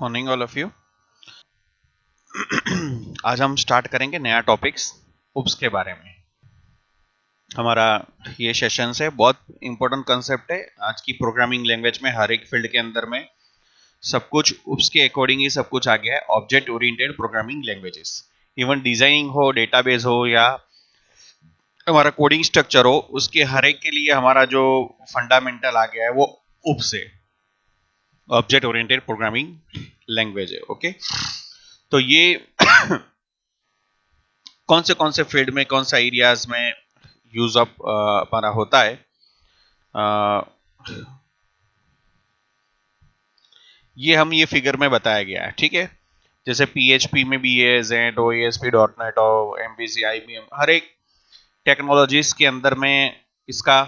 Morning all of you. आज हम start करेंगे नया टॉपिक्स उप्स के बारे में। हमारा ये सेशन है, बहुत इंपॉर्टेंट कंसेप्ट है आज की प्रोग्रामिंग लैंग्वेज में। हर एक फील्ड के अंदर में सब कुछ उप्स के अकॉर्डिंग ही सब कुछ आ गया है। Object oriented programming languages, even designing हो, डेटाबेस हो या हमारा कोडिंग स्ट्रक्चर हो, उसके हर एक के लिए हमारा जो फंडामेंटल आ गया है वो उप्स है, ऑब्जेक्ट ओरिएंटेड प्रोग्रामिंग लैंग्वेज है। ओके, तो ये कौन से फील्ड में, कौन सा एरियाज में यूज अप हमारा होता है, ये हम ये फिगर में बताया गया है। ठीक है, जैसे पीएचपी में भी है, Z O, ASP dot net O, MBC, IBM, हर एक टेक्नोलॉजीज के अंदर में इसका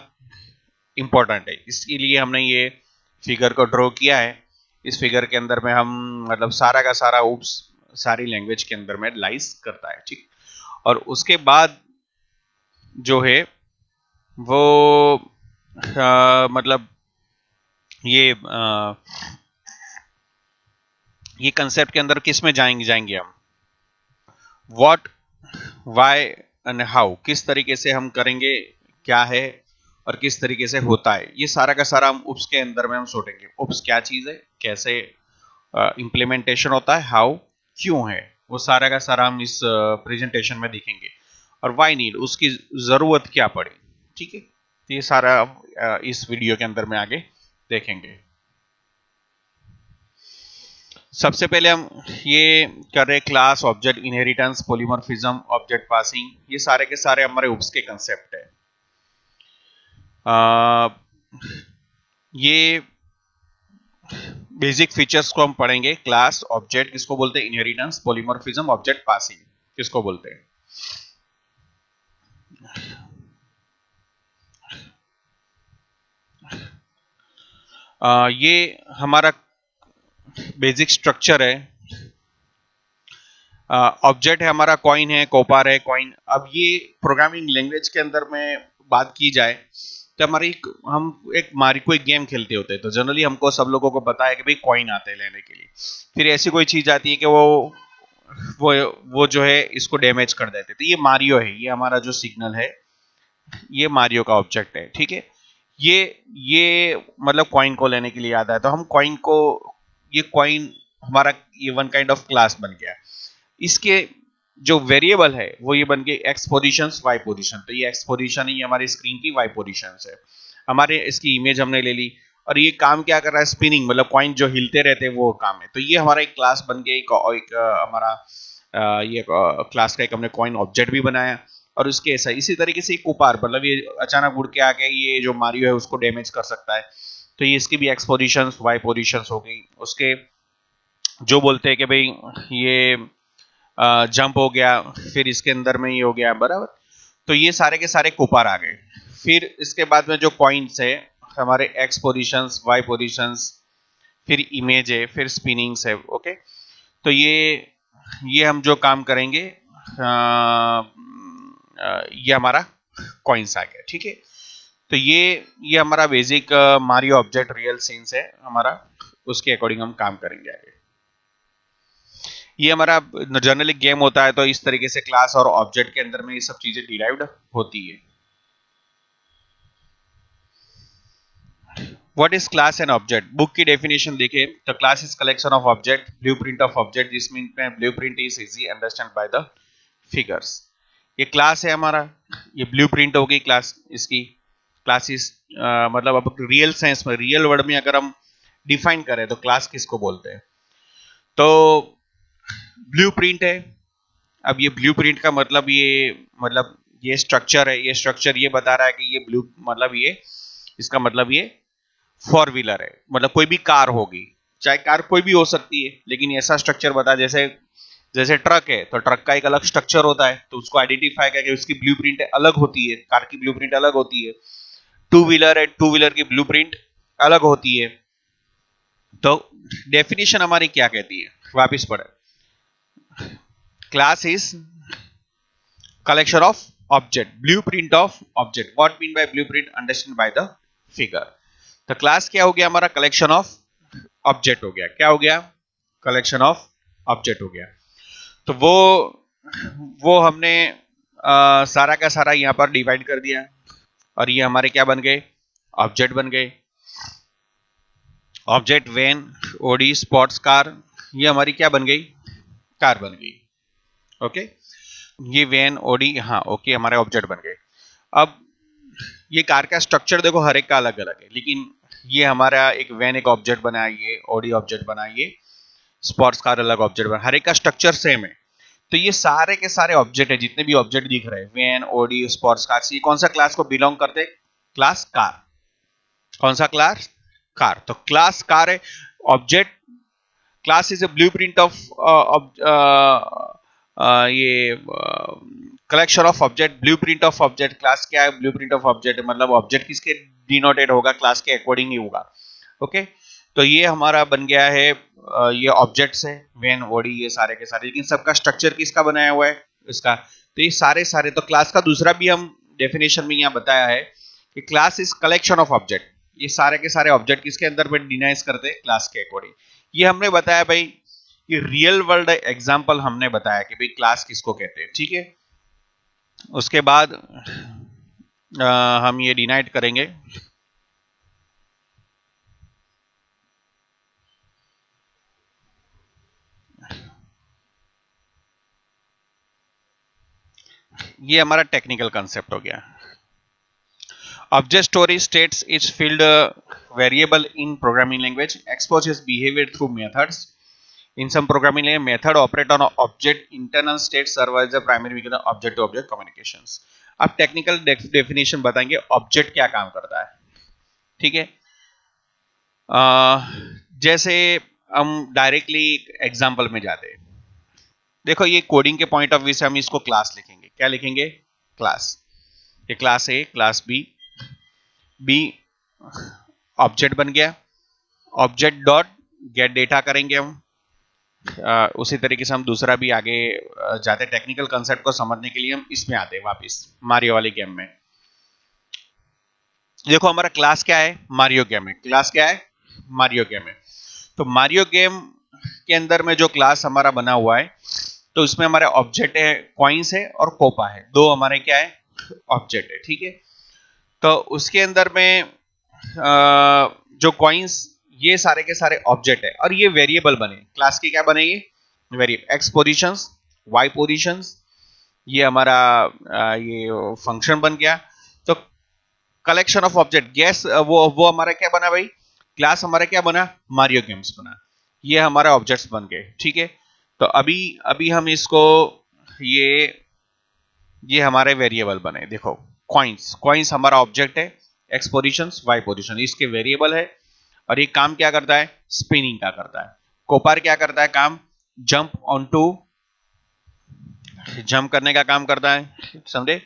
इंपॉर्टेंट है। इसके लिए हमने ये फिगर को ड्रॉ किया है। इस फिगर के अंदर में हम मतलब सारा का सारा उप्स सारी लैंग्वेज के अंदर में लाइज करता है। ठीक, और उसके बाद जो है वो मतलब ये कंसेप्ट के अंदर किस में जाएंगे हम, व्हाट, व्हाई एंड हाउ, किस तरीके से हम करेंगे, क्या है और किस तरीके से होता है, ये सारा का सारा हम उप्स के अंदर में हम सोचेंगे। उप्स क्या चीज है, कैसे इंप्लीमेंटेशन होता है, हाउ, क्यों है, वो सारा का सारा हम इस प्रेजेंटेशन में देखेंगे। और व्हाई नीड, उसकी जरूरत क्या पड़ी। ठीक है, तो ये सारा इस वीडियो के अंदर में आगे देखेंगे। सबसे पहले हम ये कर रहे class, object inheritance, polymorphism, object passing, ये सारे के सारे हमारे उप्स के कंसेप्ट है। ये बेसिक फीचर्स को हम पढ़ेंगे। क्लास, ऑब्जेक्ट किसको बोलते हैं, इनहेरिटेंस, पॉलीमॉर्फिज्म, ऑब्जेक्ट पासिंग किसको बोलते हैं। ये हमारा बेसिक स्ट्रक्चर है। ऑब्जेक्ट है हमारा, कॉइन है, कोपार है, कॉइन। अब ये प्रोग्रामिंग लैंग्वेज के अंदर में बात की जाए तो हमारी हम एक मारी कोई गेम खेलते होते हैं तो जनरली हमको सब लोगों को पता है कि भाई कॉइन आते हैं लेने के लिए। फिर ऐसी कोई चीज आती है कि वो वो जो है इसको डैमेज कर देते, तो ये मारियो है, ये हमारा जो सिग्नल है ये मारियो का ऑब्जेक्ट है। ठीक है, ये ये मतलब कॉइन को लेने के लिए आता है, तो हम कॉइन को, ये कॉइन हमारा ये वन काइंड ऑफ क्लास बन गया। इसके जो वेरिएबल है वो ये बन गए एक्स पोजिशन, वाई पोजिशन। तो ये एक्स पोजिशन है, ये हमारी स्क्रीन की वाई पोजिशन है। हमारे इसकी इमेज हमने ले ली और ये काम क्या कर रहा है, स्पिनिंग, मतलब कॉइन जो हिलते रहते हैं वो काम है। तो ये हमारा एक क्लास बन गया, एक हमारा ये क्लास का एक हमने कॉइन ऑब्जेक्ट भी बनाया। और उसके ऐसा इसी तरीके से कुपार, मतलब ये अचानक उड़ के आके ये जो मारियो है उसको डैमेज कर सकता है। तो ये इसकी भी एक्स पोजिशन, वाई पोजिशन हो गई। उसके जो बोलते हैं कि भाई ये जंप हो गया, फिर इसके अंदर में ही हो गया बराबर। तो ये सारे के सारे कुपार आ गए। फिर इसके बाद में जो पॉइंट्स है हमारे एक्स पोजिशंस, वाई पोजिशंस, फिर इमेज है, फिर स्पिनिंग्स है। ओके, तो ये हम जो काम करेंगे ये हमारा कॉइन्स आ गया। ठीक है, तो ये हमारा basic Mario object real scenes है हमारा, उसके अकॉर्डिंग हम काम करेंगे आगे। ये हमारा जनरली गेम होता है, तो इस तरीके से क्लास और ऑब्जेक्ट के अंदर में ये सब चीजें डिराइव्ड होती है। What is class and object, book की डेफिनेशन देखें तो class is collection of object, blueprint of object, जिसमें blueprint is easy understand by the figures. ये क्लास है हमारा, ये ब्लूप्रिंट होगी क्लास इसकी। क्लास इज मतलब अब रियल सेंस में, रियल वर्ड में अगर हम डिफाइन करें तो क्लास किसको बोलते हैं, तो ब्लूप्रिंट है। अब ये ब्लूप्रिंट का मतलब ये स्ट्रक्चर है, ये स्ट्रक्चर ये बता रहा है कि ये ब्लू मतलब ये इसका मतलब ये फोर व्हीलर है, मतलब कोई भी कार होगी, चाहे कार कोई भी हो सकती है, लेकिन ऐसा स्ट्रक्चर बता, जैसे जैसे ट्रक है तो ट्रक का एक अलग स्ट्रक्चर होता है, तो उसको आइडेंटिफाई करके उसकी ब्लूप्रिंट अलग होती है, कार की ब्लूप्रिंट अलग होती है। टू व्हीलर है, टू व्हीलर की ब्लूप्रिंट अलग होती है। तो डेफिनेशन हमारी क्या कहती है, वापिस पढ़े, class is collection of object, blueprint of object. What mean by blueprint, understand by the figure. तो क्लास क्या हो गया हमारा, कलेक्शन ऑफ ऑब्जेक्ट हो गया। क्या हो गया, कलेक्शन ऑफ ऑब्जेक्ट हो गया। तो वो हमने सारा का सारा यहाँ पर डिवाइड कर दिया और ये हमारे क्या बन गए, ऑब्जेक्ट बन गए। Object van, Audi, sports car, ये हमारी क्या बन गई, कार बन गई। ओके, ये वैन, ओडी, हाँ ओके, हमारे ऑब्जेक्ट बन गए। अब ये कार का स्ट्रक्चर देखो हर एक का अलग अलग है, लेकिन ये हमारा एक वैन एक ऑब्जेक्ट बना, ये ओडी ऑब्जेक्ट बना, ये स्पोर्ट्स कार अलग ऑब्जेक्ट बना, हर एक का स्ट्रक्चर सेम है। तो ये सारे के सारे ऑब्जेक्ट है, जितने भी ऑब्जेक्ट दिख रहे हैं, वैन, ओडी, स्पोर्ट्स कार, ये कौन सा क्लास को बिलोंग करते हैं, क्लास कार। कौन सा क्लास, कार। तो क्लास कार है। Object class is a blueprint of ये collection of object, blueprint of object. Class क्या है, ब्लूप्रिंट ऑफ ऑब्जेक्ट, मतलब ऑब्जेक्ट किसके डिनोटेड होगा, क्लास के अकॉर्डिंग ही होगा। ओके, तो ये हमारा बन गया है, ये ऑब्जेक्ट्स है, वैन, ओडी, ये सारे के सारे, लेकिन सबका स्ट्रक्चर किसका बनाया हुआ है, इसका। तो ये सारे सारे, तो क्लास का दूसरा भी हम डेफिनेशन में यहाँ बताया है कि class is collection of object. ये सारे के सारे ऑब्जेक्ट किसके अंदर में डिनाइज करते हैं, क्लास के अकॉर्डिंग। ये हमने बताया भाई, ये रियल वर्ल्ड एग्जांपल हमने बताया कि भाई क्लास किसको कहते हैं, ठीक है। उसके बाद हम ये डिनाइट करेंगे। ये हमारा टेक्निकल कंसेप्ट हो गया। Object story states its field variable in programming language, exposes behavior through methods. In some programming language, method operate on object internal state serve as the primary mechanism of object to object communications. अब technical definition बताएंगे object क्या काम करता है, ठीक है। जैसे हम डायरेक्टली एग्जांपल में जाते हैं, देखो ये कोडिंग के पॉइंट ऑफ व्यू से हम इसको क्लास लिखेंगे, क्या लिखेंगे, क्लास। ये class A, class B object बन गया। ऑब्जेक्ट डॉट गेट डेटा करेंगे हम। उसी तरीके से हम दूसरा भी आगे जाते, टेक्निकल कंसेप्ट को समझने के लिए हम इसमें आते हैं वापस मारियो वाले गेम में। देखो हमारा क्लास क्या है, मारियो गेम है। क्लास क्या है, मारियो गेम है। तो मारियो गेम के अंदर में जो क्लास हमारा बना हुआ है, तो इसमें हमारे ऑब्जेक्ट है, कॉइन्स है और कोपा है, दो हमारे क्या है, ऑब्जेक्ट है, ठीक है। तो उसके अंदर में जो कॉइन्स, ये सारे के सारे ऑब्जेक्ट है और ये वेरिएबल बने, क्लास के क्या बने, ये variable. X positions, Y positions, ये हमारा ये फंक्शन बन गया। तो कलेक्शन ऑफ ऑब्जेक्ट, गैस वो हमारा क्या बना भाई, क्लास हमारा क्या बना, मारियो गेम्स बना। ये हमारा ऑब्जेक्ट्स बन गए, ठीक है। तो अभी अभी हम इसको, ये हमारे वेरिएबल बने। देखो कॉइन्स, कॉइन्स हमारा ऑब्जेक्ट है, एक्स पोजीशंस, वाई पोजीशन इसके वेरिएबल है। और ये काम क्या करता है, स्पिनिंग का करता है। कोपार क्या करता है काम, जंप ऑन टू, जंप करने का काम करता है, समझे।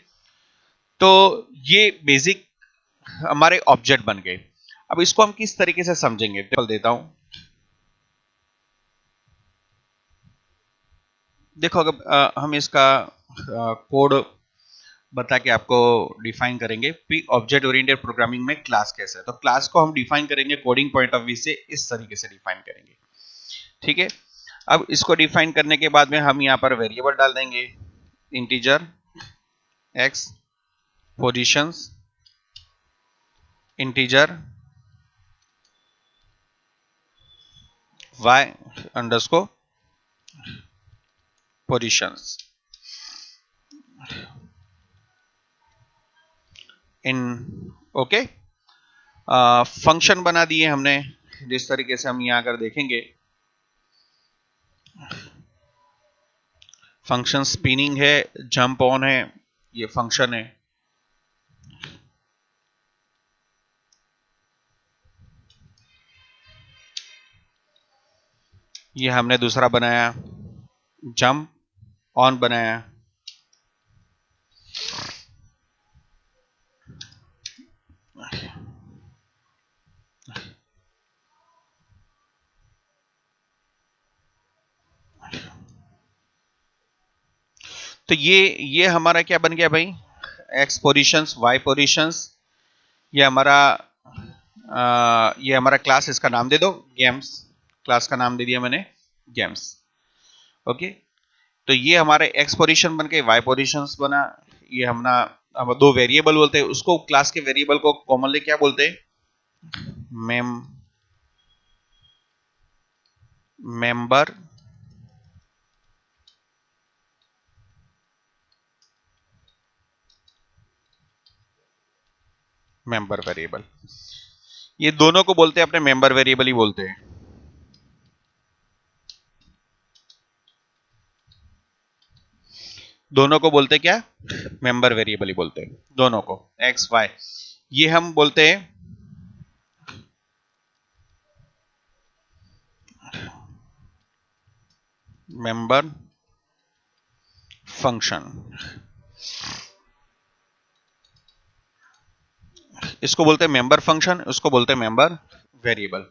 तो ये बेसिक हमारे ऑब्जेक्ट बन गए। अब इसको हम किस तरीके से समझेंगे, टेबल देता हूं। देखो अगर हम इसका कोड बता के आपको डिफाइन करेंगे, ऑब्जेक्ट ओरिएंटेड प्रोग्रामिंग में क्लास कैसे है। तो क्लास को हम डिफाइन करेंगे कोडिंग पॉइंट ऑफ व्यू से, इस तरीके से डिफाइन करेंगे, ठीक है। अब इसको डिफाइन करने के बाद में हम यहां पर वेरिएबल डाल देंगे, integer X positions, integer Y underscore positions in, okay. Function बना दिए हमने, जिस तरीके से हम यहां अगर देखेंगे, फंक्शन स्पिनिंग है, जंप ऑन है, ये फंक्शन है। ये हमने दूसरा बनाया, जंप ऑन बनाया। तो ये हमारा क्या बन गया भाई, एक्स पोजीशंस, वाई पोजीशंस। ये हमारा क्लास, इसका नाम दे दो गेम्स, क्लास का नाम दे दिया मैंने गेम्स। ओके, तो ये हमारे एक्स पोजीशन बन के वाई पोजीशंस बना। ये हम दो वेरिएबल बोलते हैं उसको, क्लास के वेरिएबल को कॉमनली क्या बोलते हैं? मेंबर मेंबर वेरिएबल, ये दोनों को बोलते हैं अपने मेंबर वेरिएबल ही बोलते हैं। दोनों को बोलते क्या? मेंबर वेरिएबल ही बोलते हैं दोनों को, एक्स वाई। ये हम बोलते हैं मेंबर फंक्शन, इसको बोलते हैं मेंबर फंक्शन, उसको बोलते हैं मेंबर वेरिएबल।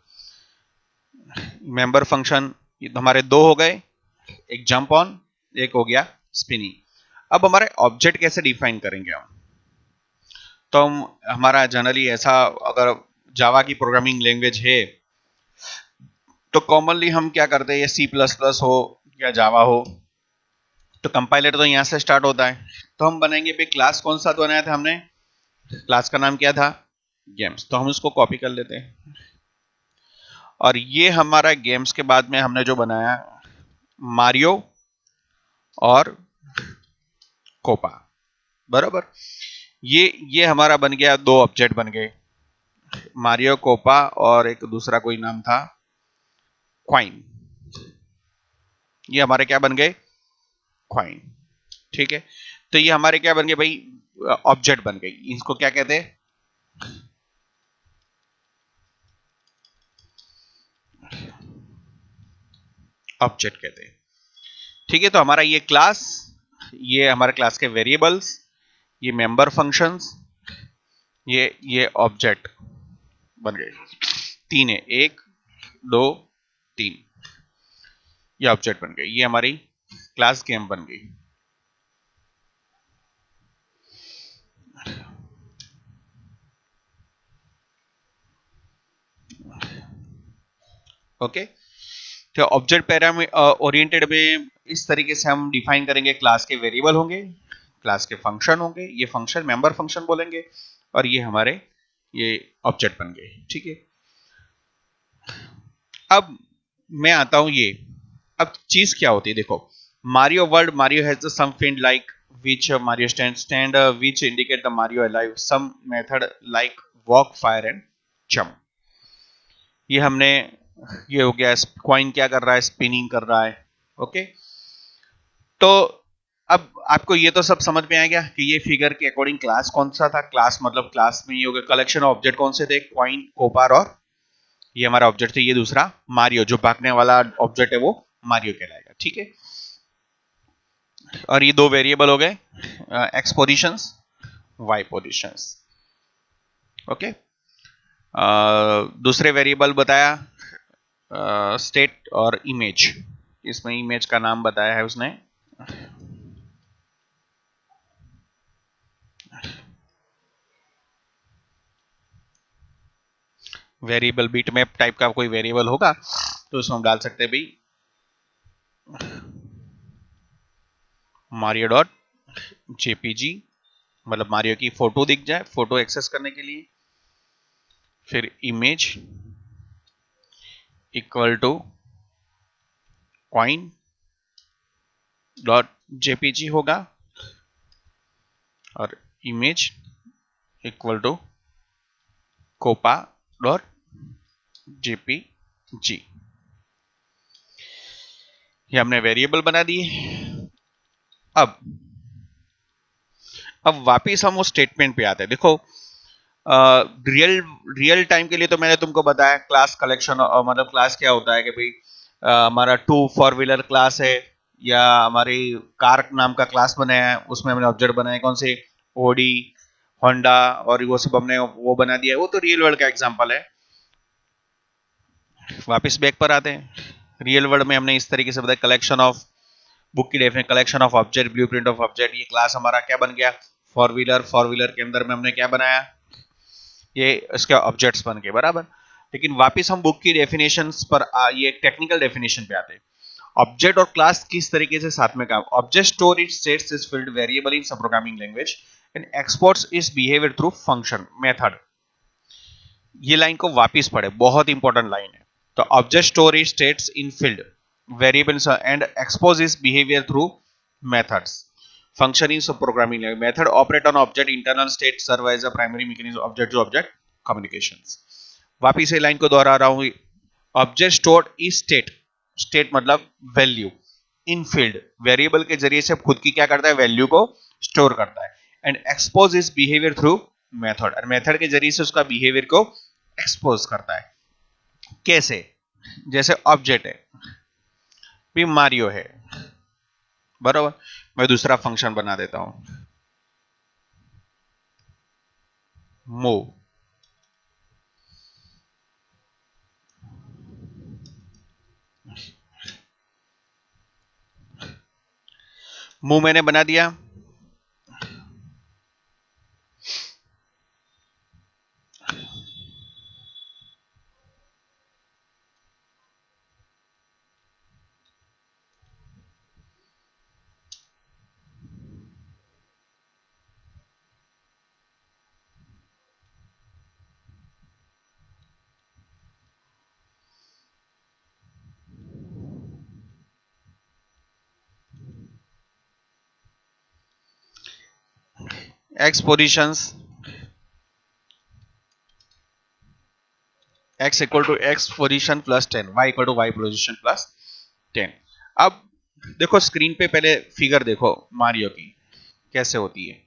मेंबर फंक्शन हमारे दो हो गए, एक जंप ऑन, एक हो गया स्पिनिंग। अब हमारे ऑब्जेक्ट कैसे डिफाइन करेंगे हम? तो हम हमारा जनरली ऐसा, अगर जावा की प्रोग्रामिंग लैंग्वेज है तो कॉमनली हम क्या करते हैं, ये सी प्लस प्लस हो या जावा हो, तो कंपाइलर तो यहां से स्टार्ट होता है। तो हम बनाएंगे भाई, क्लास कौन सा बनाया था हमने? क्लास का नाम क्या था? गेम्स। तो हम उसको कॉपी कर लेते हैं, और ये हमारा गेम्स के बाद में हमने जो बनाया मारियो और कोपा, बराबर। ये हमारा बन गया, दो ऑब्जेक्ट बन गए, मारियो कोपा, और एक दूसरा कोई नाम था क्वाइन। ये हमारे क्या बन गए? क्वाइन। ठीक है, तो ये हमारे क्या बन गए भाई? ऑब्जेक्ट बन गई। इसको क्या कहते हैं? ऑब्जेक्ट कहते हैं। ठीक है, तो हमारा ये क्लास, ये हमारे क्लास के वेरिएबल्स, ये मेंबर फंक्शंस, ये ऑब्जेक्ट बन गए। तीन है, एक, दो, तीन, ये ऑब्जेक्ट बन गए, ये हमारी क्लास गेम बन गई। ओके, तो ऑब्जेक्ट ओरिएंटेड में इस तरीके से हम डिफाइन करेंगे, क्लास के वेरिएबल होंगे, क्लास के फंक्शन होंगे, ये फंक्शन मेंबर फंक्शन बोलेंगे, और ये हमारे ये ऑब्जेक्ट बन गए। ठीक है, अब मैं आता हूं ये, अब चीज क्या होती है देखो, Mario world, Mario has some field like which Mario stand which indicate the Mario alive, some method like walk, fire and jump। ये हमने, ये हो गया। कॉइन क्या कर रहा है? स्पिनिंग कर रहा है। ओके, तो अब आपको ये तो सब समझ में आ गया कि ये फिगर के अकॉर्डिंग क्लास कौन सा था। क्लास मतलब क्लास में ये हो गया कलेक्शन ऑफ ऑब्जेक्ट कौन से थे? कॉइन, कोपार, और ये हमारा ऑब्जेक्ट थे, ये दूसरा मारियो, जो भागने वाला ऑब्जेक्ट है वो मारियो कहलाएगा। ठीक है, और ये दो वेरिएबल हो गए, X positions, Y positions. Okay, दूसरे वेरिएबल बताया स्टेट और इमेज। इसमें इमेज का नाम बताया है उसने वेरिएबल बीट मैप टाइप का कोई वेरिएबल होगा तो उसमें हम डाल सकते हैं भाई मारियो डॉट जेपीजी, मतलब मारियो की फोटो दिख जाए, फोटो एक्सेस करने के लिए। फिर image equal to coin dot JPG होगा, और image equal to Koopa dot JPG. ये हमने वेरिएबल बना दिए। अब वापिस हम उस स्टेटमेंट पे आते हैं। देखो, रियल रियल टाइम के लिए तो मैंने तुमको बताया क्लास कलेक्शन, मतलब क्लास क्या होता है कि भाई हमारा टू फोर व्हीलर क्लास है, या हमारी कार नाम का क्लास बनाया है, उसमें हमने ऑब्जेक्ट बनाए कौन से? ओडी, होंडा, और वो सब हमने वो बना दिया है। वो तो रियल वर्ल्ड का एग्जांपल है। वापस बैक पर आते हैं। रियल वर्ल्ड में हमने इस तरीके से बताया कलेक्शन ऑफ, बुक की definition collection of object, blueprint of object. ये क्लास हमारा क्या बन गया? Four wheeler. फोर व्हीलर के अंदर में हमने क्या बनाया? ये इसके ऑब्जेक्ट्स बन गए, बराबर। लेकिन वापस हम बुक की डेफिनेशंस पर ये टेक्निकल डेफिनेशन पे आते हैं। ऑब्जेक्ट और क्लास किस तरीके से साथ में काम, object store its states is field variable in sub programming language and exports its behaviour through function method. ये लाइन को वापस पढ़े, बहुत इंपॉर्टेंट लाइन है। तो object store its states in field variables and expose its behaviour through methods. Function in subprogramming language. Method operate on object internal state serve as a primary mechanism object to object communications. वापिस से line को दोहरा रहा हूं। Object stored is state, state मतलब value, इन field variable के जरिए से खुद की क्या करता है, वैल्यू को स्टोर करता है। And expose is behaviour through method, और मेथड के जरिए से उसका बिहेवियर को एक्सपोज करता है। कैसे, जैसे ऑब्जेक्ट है, भी मारियो है, बराबर, मैं दूसरा फंक्शन बना देता हूं, मूव। मूव मैंने बना दिया, X positions x equal to x position plus 10, y equal to y position plus 10। अब देखो स्क्रीन पे पहले फिगर देखो मारियो की कैसे होती है।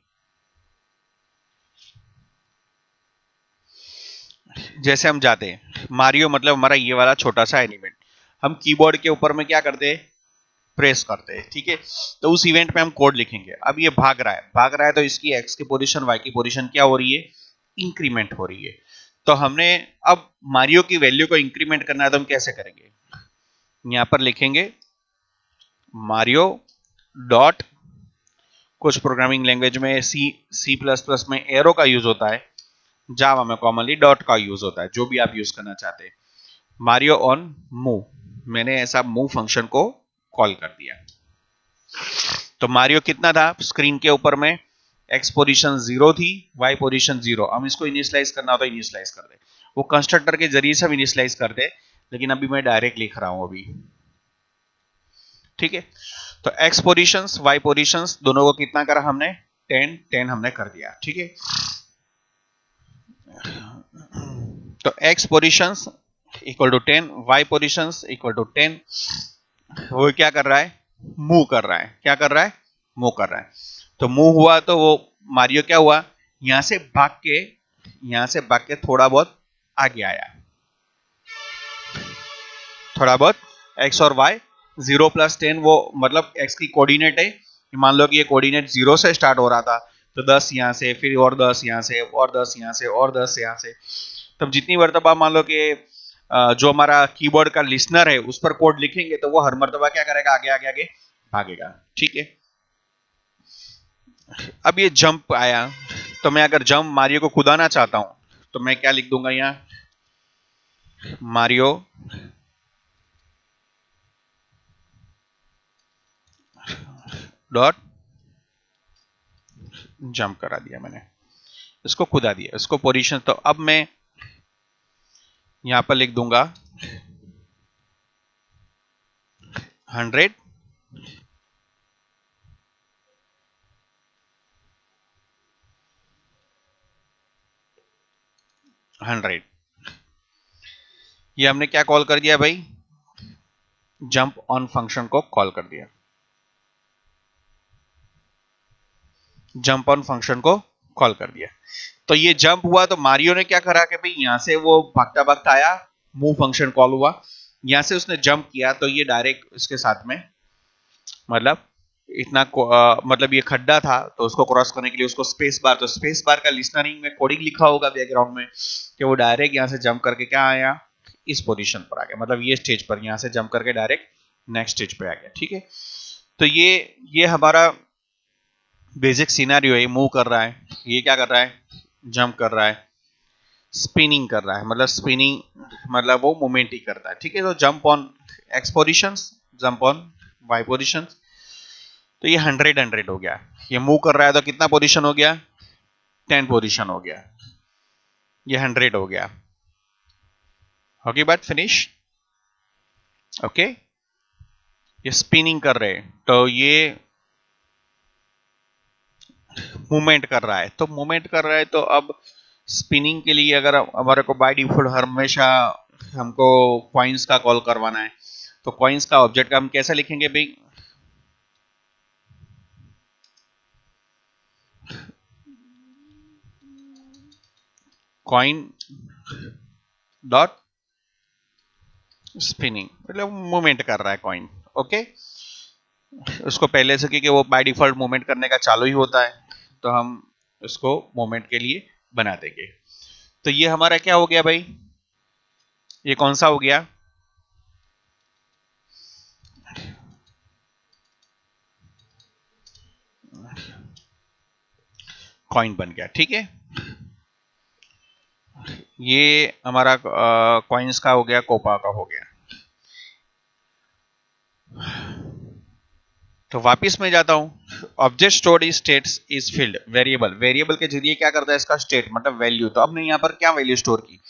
जैसे हम जाते हैं, मारियो मतलब हमारा ये वाला छोटा सा एलिमेंट, हम कीबोर्ड के ऊपर में क्या करते हैं, प्रेस करते हैं, ठीक है। तो उस इवेंट में हम कोड लिखेंगे। अब ये भाग रहा है, भाग रहा है, तो इसकी x की पोजीशन y की पोजीशन क्या हो रही है, इंक्रीमेंट हो रही है। तो हमने अब मारियो की वैल्यू को इंक्रीमेंट करना है, तो हम कैसे करेंगे, यहां पर लिखेंगे मारियो डॉट, कुछ प्रोग्रामिंग लैंग्वेज में सी प्लस प्लस में एरो का यूज होता है, जावा में कॉमनली डॉट का यूज होता है, जो भी आप यूज करना चाहते हैं। मारियो ऑन मूव, मैंने ऐसा मूव फंक्शन को कॉल कर दिया। तो मारियो कितना था स्क्रीन के ऊपर में, एक्स पोजीशन 0 थी, वाई पोजीशन 0। हम इसको इनिशियलाइज करना हो तो इनिशियलाइज कर दे, वो कंस्ट्रक्टर के जरिए से हम इनिशियलाइज कर दे, लेकिन अभी मैं डायरेक्ट लिख रहा हूं अभी, ठीक है। तो एक्स पोजीशंस वाई पोजीशंस दोनों को कितना करा हमने, 10 10 हमने कर दिया, ठीक है। तो x positions equal to 10, y positions equal to 10। वो क्या कर रहा है, मूव कर रहा है, क्या कर रहा है, मूव कर रहा है। तो मूव हुआ तो वो मारियो क्या हुआ, यहां से भाग के, यहां से भाग के थोड़ा बहुत आगे आया, थोड़ा बहुत x और y 0 प्लस 10, वो मतलब x की कोऑर्डिनेट है, मान लो कि ये कोऑर्डिनेट 0 से स्टार्ट हो रहा था, तो 10 यहां से, फिर और 10 यहां से, और 10 यहां से, और 10 यहां से। तब जितनी मरतबा मान लो कि जो हमारा कीबोर्ड का लिसनर है उस पर कोड लिखेंगे, तो वो हर मरतबा क्या करेगा, आगे आगे आगे भागेगा, ठीक है। अब ये जंप आया, तो मैं अगर जंप मारियो को कूदाना चाहता हूं, तो मैं क्या लिख दूंगा, यहां मारियो डॉट जंप करा दिया मैंने, इसको कूदा दिया, इसको पोजीशन। तो अब मैं यहां पर लिख दूंगा 100 100। ये हमने क्या कॉल कर दिया भाई, जंप ऑन फंक्शन को कॉल कर दिया, जंप ऑन फंक्शन को कॉल कर दिया। तो ये जंप हुआ, तो मारियो ने क्या करा कि भाई यहां से वो भागता भागता आया, मूव फंक्शन कॉल हुआ, यहां से उसने जंप किया, तो ये डायरेक्ट इसके साथ में, मतलब इतना मतलब ये खड्डा था, तो उसको क्रॉस करने के लिए उसको स्पेस बार, तो स्पेस बार का लिसनरिंग में कोडिंग लिखा होगा बैकग्राउंड में, कि वो डायरेक्ट यहां से जंप करके क्या आया, इस पोजीशन पर आ गया, मतलब ये स्टेज पर, यहां से जंप करके डायरेक्ट नेक्स्ट स्टेज पे आ गया, ठीक है। तो ये हमारा बेसिक सिनेरियो है, मूव कर रहा है, ये क्या कर रहा है, जंप कर रहा है, स्पिनिंग कर रहा है, मतलब स्पिनिंग मतलब वो मूवमेंट ही करता है, ठीक है। तो jump on X positions, jump on Y position. तो ये 100 हो गया। ये मूव कर रहा है तो कितना पोजीशन हो गया? 10 पोजीशन हो गया। ये 100 हो गया। होगी बात फिनिश? ओके। ये स्पिनिंग कर रहे हैं तो ये मूवमेंट कर रहा है, तो मूवमेंट कर रहा है तो अब स्पिनिंग के लिए अगर हमारे को बाय डिफॉल्ट हमेशा हमको कॉइन्स का कॉल करवाना है, तो कॉइन्स का ऑब्जेक्ट का हम कैसे लिखेंगे भाई? कॉइन डॉट स्पिनिंग, मतलब मूवमेंट कर रहा है कॉइन। ओके, उसको पहले से क्योंकि वो बाय डिफॉल्ट मूवमेंट करने का चालू ही होता है, तो हम उसको मूवमेंट के लिए बना देंगे। तो ये हमारा क्या हो गया भाई? ये कौन सा हो गया? कॉइन बन गया। ठीक है, ये हमारा कॉइन्स का हो गया, कोपा का हो गया। तो वापिस मैं जाता हूं। Object stored is states is field variable. Variable के जरिए क्या करता है? इसका स्टेट मतलब वैल्यू। तो हमने यहां पर क्या वैल्यू स्टोर की?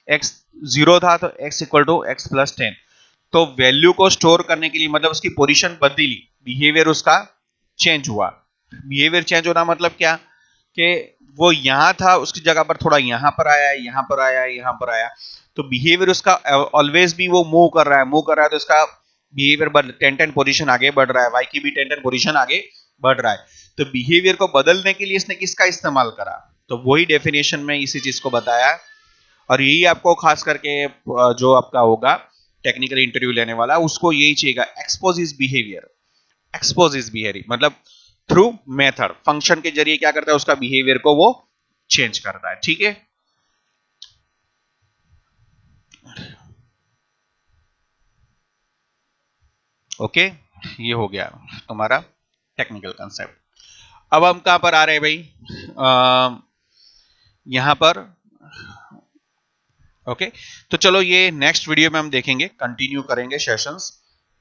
x 0 था तो x equal to x plus 10। तो वैल्यू को स्टोर करने के लिए मतलब उसकी पोजीशन बदली, बिहेवियर उसका चेंज हुआ। बिहेवियर चेंज होना मतलब क्या? कि वो यहां था, उसकी जगह पर थोड़ा यहां पर आया, यहां पर आया, यहां पर आया। तो बिहेवियर उसका ऑलवेज भी वो मूव कर रहा है, मूव कर रहा है, तो इसका बिहेवियर 10 पोजीशन आगे बढ़ रहा है, वाई की भी 10 पोजीशन आगे बढ़ रहा है। तो बिहेवियर को बदलने के लिए इसने किसका इस्तेमाल करा? तो वही डेफिनेशन में इसी चीज को बताया। और यही आपको खास करके जो आपका होगा टेक्निकल इंटरव्यू लेने वाला, उसको यही चाहिएगा, expose is behaviour. Expose is behaviour मतलब थ्रू मेथड, फंक्शन के जरिए क्या करता है? उसका बिहेवियर को वो चेंज करता है। ठीक है, ओके, ये हो गया तुम्हारा टेक्निकल कंसेप्ट। अब हम कहां पर आ रहे हैं भाई? यहां पर। ओके, तो चलो ये नेक्स्ट वीडियो में हम देखेंगे, कंटिन्यू करेंगे सेशंस,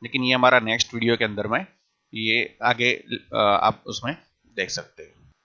लेकिन ये हमारा नेक्स्ट वीडियो के अंदर में ये आगे आप उसमें देख सकते हैं।